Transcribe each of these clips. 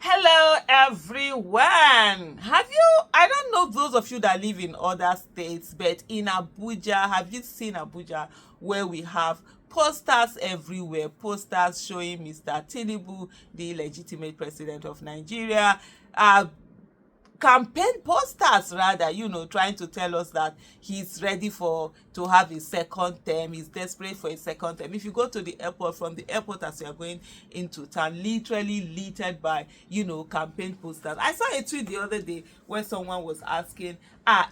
Hello, everyone. I don't know those of you that live in other states, but in Abuja, have you seen Abuja where we have posters everywhere, posters showing Mr. Tinubu, the legitimate president of Nigeria, campaign posters rather, trying to tell us that he's ready to have a second term. He's desperate for a second term. If you go to the airport, from the airport as you are going into town, literally littered by campaign posters. I saw a tweet the other day where someone was asking,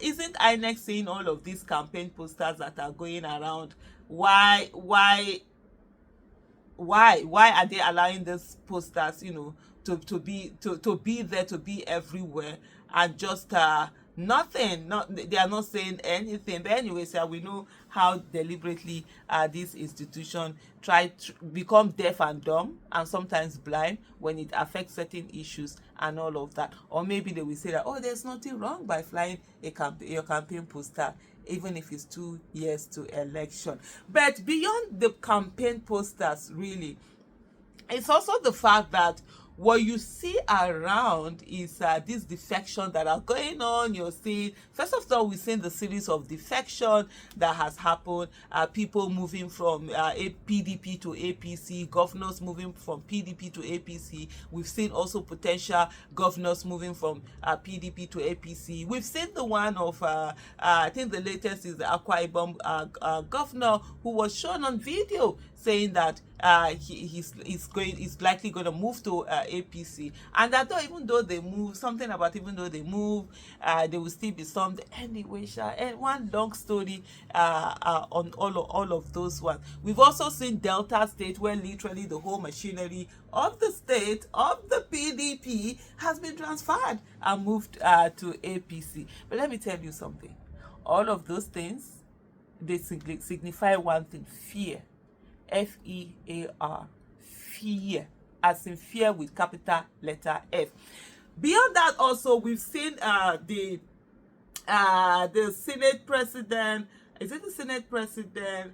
isn't INEC seeing all of these campaign posters that are going around? Why are they allowing these posters to be there, to be everywhere, and just nothing, they are not saying anything. But anyways, we know how deliberately this institution try to become deaf and dumb and sometimes blind when it affects certain issues and all of that. Or maybe they will say that, oh, there's nothing wrong by flying your campaign poster even if it's 2 years to election. But beyond the campaign posters, really, it's also the fact that what you see around is these defections that are going on. You're seeing, first of all, we've seen the series of defection that has happened, people moving from PDP to APC, governors moving from PDP to APC. We've seen also potential governors moving from PDP to APC. We've seen the one of, I think the latest is the Akwa Ibom governor, who was shown on video saying that he's likely going to move to APC, and that even though they move, there will still be some anyway. And one long story on all of those ones. We've also seen Delta State, where literally the whole machinery of the state of the PDP has been transferred and moved to APC. But let me tell you something. All of those things, they signify one thing: fear. Fear, fear, as in fear with capital letter F. Beyond that, also we've seen the Senate president. Is it the Senate president?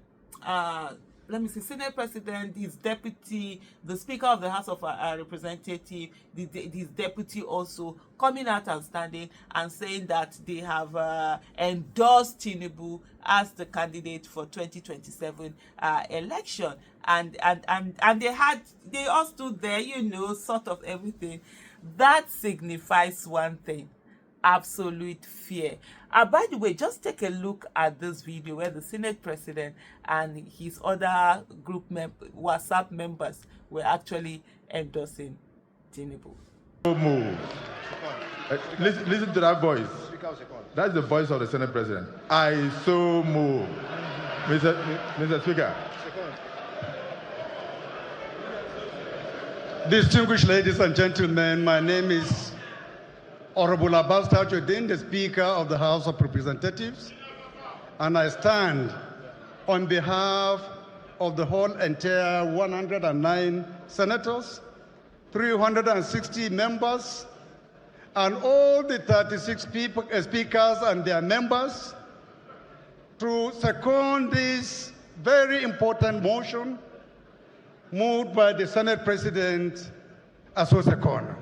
Senate president, his deputy, the Speaker of the House of Representatives, his deputy also coming out and standing and saying that they have endorsed Tinubu as the candidate for 2027 election, and they all stood there, sort of everything. That signifies one thing: absolute fear. By the way, just take a look at this video where the Senate president and his other group WhatsApp members were actually endorsing Tinubu. Move. Listen to that voice. That's the voice of the Senate president. I so move. Mr. Speaker. Distinguished ladies and gentlemen, my name is Honorable Abbas Tajuddin, the Speaker of the House of Representatives, and I stand on behalf of the whole entire 109 senators, 360 members, and all the 36 speakers and their members to second this very important motion moved by the Senate President Asosekon.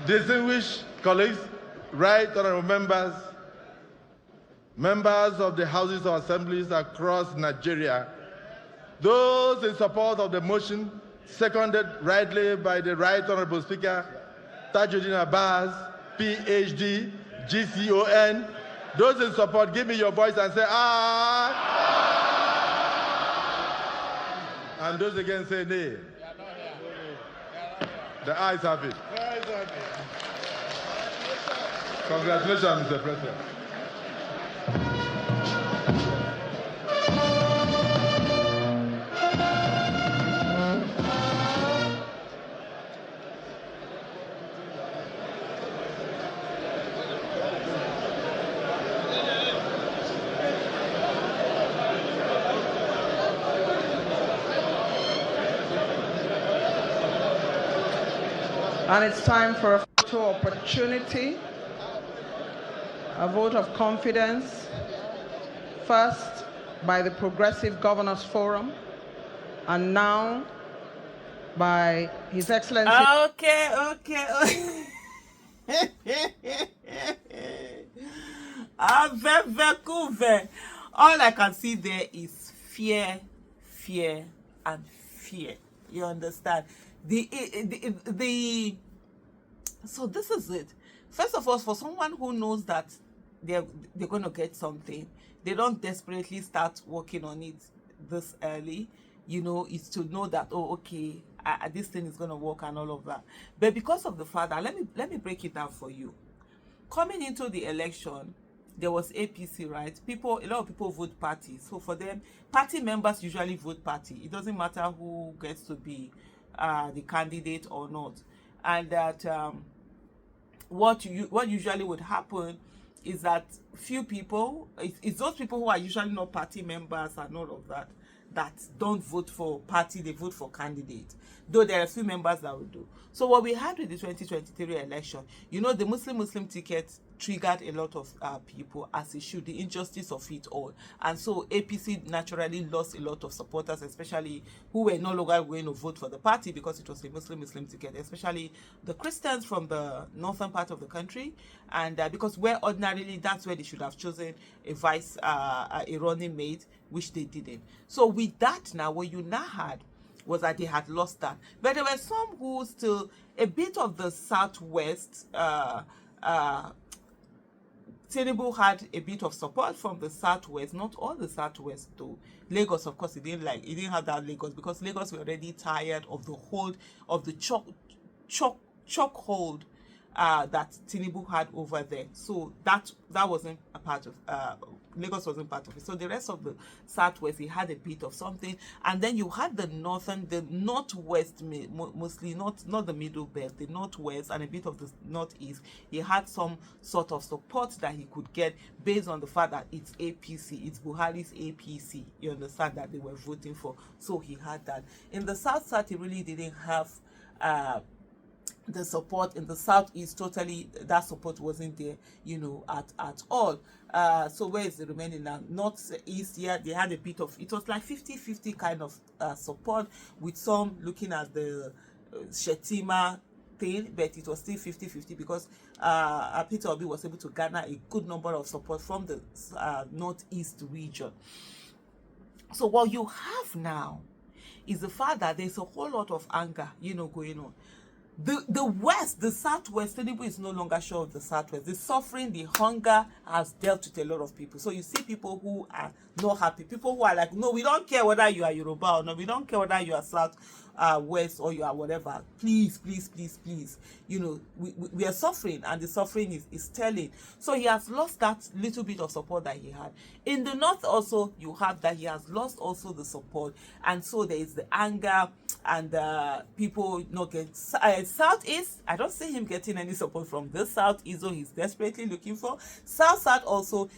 Distinguished colleagues, right honorable members, members of the houses of assemblies across Nigeria, those in support of the motion, seconded rightly by the right honorable Speaker, Tajuddin Abbas, PhD, GCON, those in support, give me your voice and say, ah! And those against say, nay. The ayes have it. Congratulations, Mr. President. And it's time for a photo opportunity, a vote of confidence, first by the Progressive Governors Forum, and now by His Excellency. Okay. All I can see there is fear, and fear. You understand? The so this is it. First of all, for someone who knows that they're they're going to get something, they don't desperately start working on it this early. Is to know that, oh, okay, this thing is going to work and all of that. But because of the fact that, let me break it down for you. Coming into the election, there was APC, right? A lot of people vote party. So for them, party members usually vote party. It doesn't matter who gets to be the candidate or not. And that what usually would happen is that few people, it's those people who are usually not party members and all of that, that don't vote for party, they vote for candidate. Though there are a few members that will do. So what we had with the 2023 election, the Muslim ticket triggered a lot of people, as it should, the injustice of it all. And so APC naturally lost a lot of supporters, especially who were no longer going to vote for the party because it was a Muslim ticket, especially the Christians from the northern part of the country. And because where ordinarily that's where they should have chosen a running mate, which they didn't. So with that, now what you now had was that they had lost that. But there were some who still, a bit of the southwest, Tinubu had a bit of support from the southwest, not all the southwest though. Lagos, of course, he didn't have that Lagos, because Lagos were already tired of the chokehold that Tinubu had over there. So that wasn't a part of Lagos wasn't part of it. So the rest of the southwest, he had a bit of something, and then you had the northwest, mostly not the middle belt, the northwest and a bit of the northeast. He had some sort of support that he could get based on the fact that it's APC, it's Buhari's APC. You understand, that they were voting for. So he had that. In the south, he really didn't have the support. In the southeast, totally that support wasn't there, at all. So where is the remaining now? Northeast, yeah, they had a bit of, it was like 50-50 kind of support, with some looking at the Shetima thing, but it was still 50-50 because Peter Obi was able to garner a good number of support from the northeast region. So what you have now is the fact that there's a whole lot of anger, going on. The west, the southwest, Tinubu is no longer sure of the southwest. The suffering, the hunger has dealt with a lot of people. So you see people who are not happy, people who are like, no, we don't care whether you are Yoruba or not, we don't care whether you are south west or you are whatever. Please, we are suffering, and the suffering is telling. So he has lost that little bit of support that he had. In the north also, you have that he has lost also the support, and so there is the anger, and people not get southeast. I don't see him getting any support from the southeast, so he's desperately looking for south also.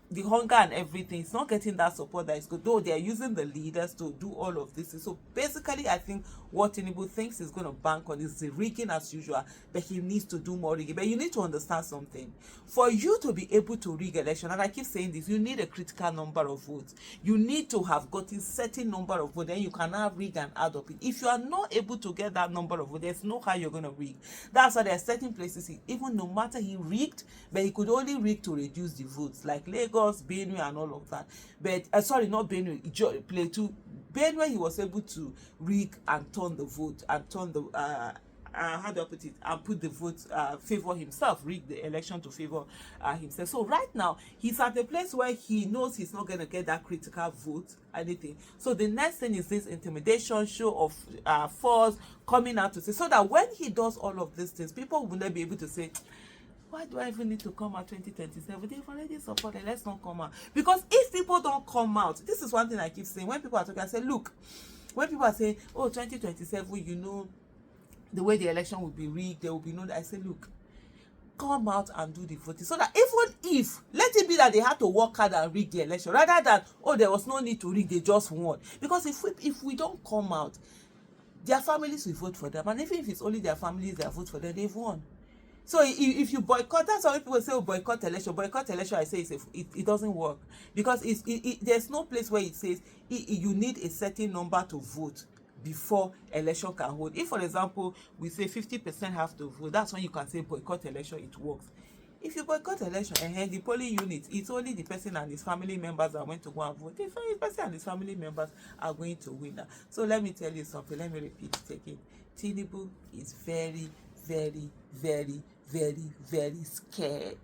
The hunger and everything, it's not getting that support that is good, though they are using the leaders to do all of this. So basically, I think what Tinubu thinks is going to bank on is the rigging as usual, but he needs to do more rigging. But you need to understand something. For you to be able to rig election, and I keep saying this, you need a critical number of votes. You need to have gotten certain number of votes, then you can now rig and add up it. If you are not able to get that number of votes, there's no how you're going to rig. That's why there are certain places, even no matter he rigged, but he could only rig to reduce the votes, like Lagos, Benue, and all of that. But sorry, not Benue, Plateau. Benue, he was able to rig and turn the vote, and turn the how do I put it, and put the vote favor himself, rig the election to favor himself. So right now he's at a place where he knows he's not going to get that critical vote, anything. So the next thing is this intimidation, show of force, coming out to say, so that when he does all of these things, people will not be able to say, why do I even need to come out 2027? They've already supported, let's not come out. Because if people don't come out, this is one thing I keep saying, when people are talking, I say, look, when people are saying, oh, 2027, the way the election will be rigged, there will be no, I say, look, come out and do the voting, so that even if, let it be that they had to work hard and rig the election, rather than, oh, there was no need to rig, they just won. Because if we don't come out, their families will vote for them, and even if it's only their families that vote for them, they've won. So if you boycott, that's why people say, oh, boycott election. Boycott election, I say it doesn't work, because there's no place where it says you need a certain number to vote before election can hold. If, for example, we say 50% have to vote, that's when you can say boycott election, it works. If you boycott election, the polling unit, it's only the person and his family members are going to go and vote. The person and his family members are going to win. So let me tell you something. Let me repeat it again. Tinubu is very, very, very, very, very scared.